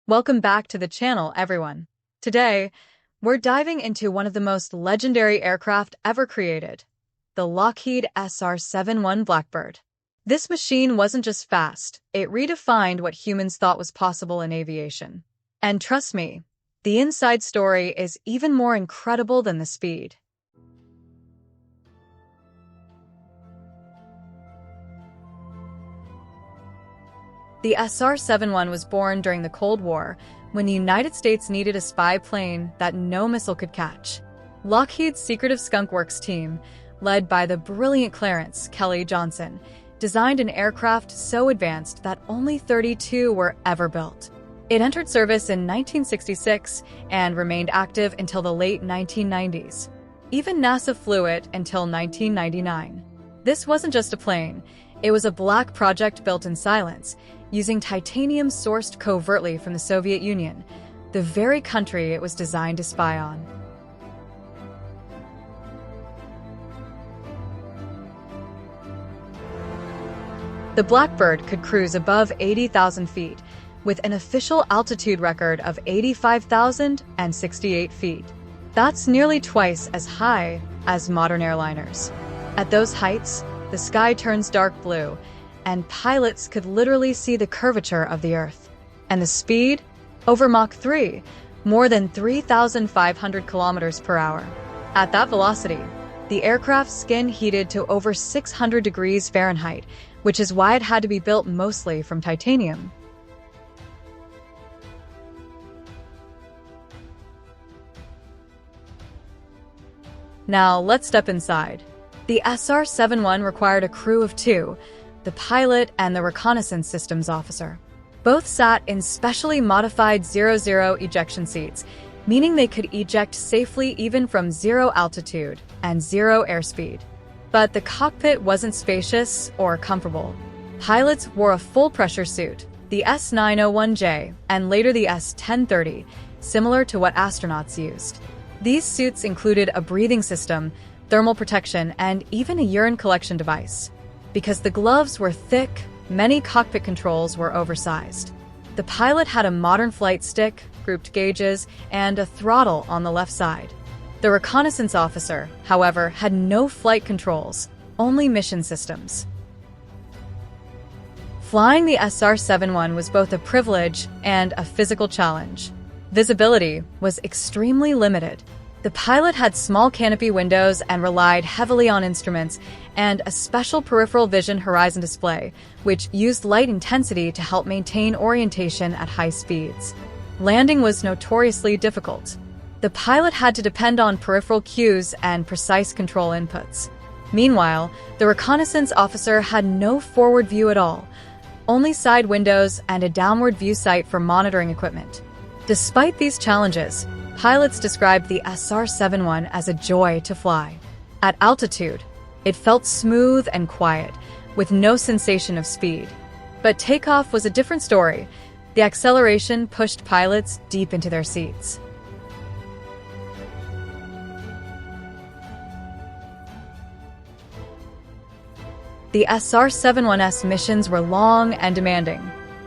Welcome back to the channel, everyone. Today, we're diving into one of the most legendary aircraft ever created, the Lockheed SR-71 Blackbird. This machine wasn't just fast, it redefined what humans thought was possible in aviation. And trust me, the inside story is even more incredible than the speed. The SR-71 was born during the Cold War, when the United States needed a spy plane that no missile could catch. Lockheed's secretive Skunk Works team, led by the brilliant Clarence Kelly Johnson, designed an aircraft so advanced that only 32 were ever built. It entered service in 1966 and remained active until the late 1990s. Even NASA flew it until 1999. This wasn't just a plane, it was a black project built in silence, using titanium sourced covertly from the Soviet Union, the very country it was designed to spy on. The Blackbird could cruise above 80,000 feet, with an official altitude record of 85,068 feet. That's nearly twice as high as modern airliners. At those heights, the sky turns dark blue, and pilots could literally see the curvature of the Earth. And the speed? Over Mach 3, more than 3,500 kilometers per hour. At that velocity, the aircraft's skin heated to over 600 degrees Fahrenheit, which is why it had to be built mostly from titanium. Now, let's step inside. The SR-71 required a crew of two, the pilot and the reconnaissance systems officer. Both sat in specially modified 00 ejection seats, meaning they could eject safely even from zero altitude and zero airspeed. But the cockpit wasn't spacious or comfortable. Pilots wore a full-pressure suit, the S901J, and later the S1030, similar to what astronauts used. These suits included a breathing system, thermal protection, and even a urine collection device. Because the gloves were thick, many cockpit controls were oversized. The pilot had a modern flight stick, grouped gauges, and a throttle on the left side. The reconnaissance officer, however, had no flight controls, only mission systems. Flying the SR-71 was both a privilege and a physical challenge. Visibility was extremely limited. The pilot had small canopy windows and relied heavily on instruments and a special peripheral vision horizon display, which used light intensity to help maintain orientation at high speeds. Landing was notoriously difficult. The pilot had to depend on peripheral cues and precise control inputs. Meanwhile, the reconnaissance officer had no forward view at all, only side windows and a downward view sight for monitoring equipment. Despite these challenges, pilots described the SR-71 as a joy to fly. At altitude, it felt smooth and quiet, with no sensation of speed. But takeoff was a different story. The acceleration pushed pilots deep into their seats. The SR-71's missions were long and demanding.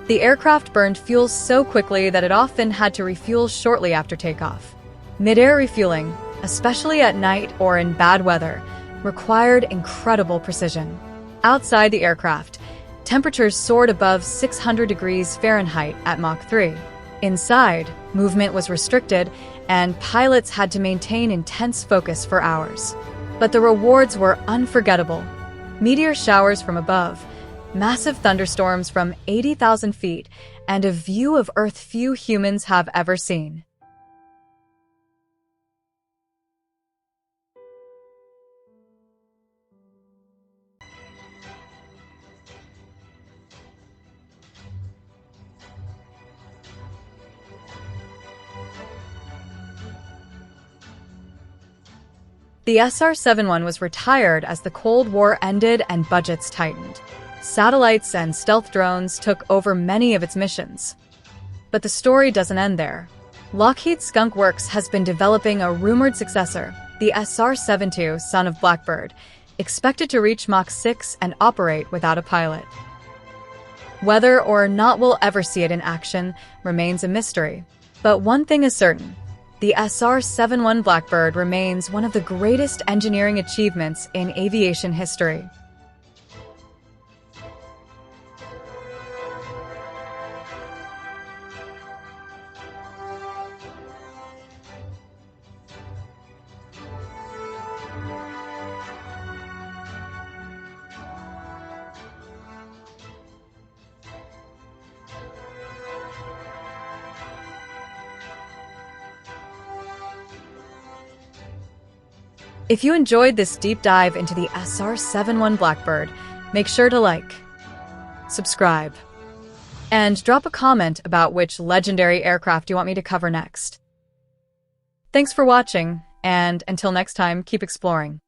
The aircraft burned fuel so quickly that it often had to refuel shortly after takeoff. Mid-air refueling, especially at night or in bad weather, required incredible precision. Outside the aircraft, temperatures soared above 600 degrees Fahrenheit at Mach 3. Inside, movement was restricted, and pilots had to maintain intense focus for hours. But the rewards were unforgettable. Meteor showers from above, massive thunderstorms from 80,000 feet, and a view of Earth few humans have ever seen. The SR-71 was retired as the Cold War ended and budgets tightened. Satellites and stealth drones took over many of its missions. But the story doesn't end there. Lockheed Skunk Works has been developing a rumored successor, the SR-72, son of Blackbird, expected to reach Mach 6 and operate without a pilot. Whether or not we'll ever see it in action remains a mystery. But one thing is certain. The SR-71 Blackbird remains one of the greatest engineering achievements in aviation history. If you enjoyed this deep dive into the SR-71 Blackbird, make sure to like, subscribe, and drop a comment about which legendary aircraft you want me to cover next. Thanks for watching, and until next time, keep exploring.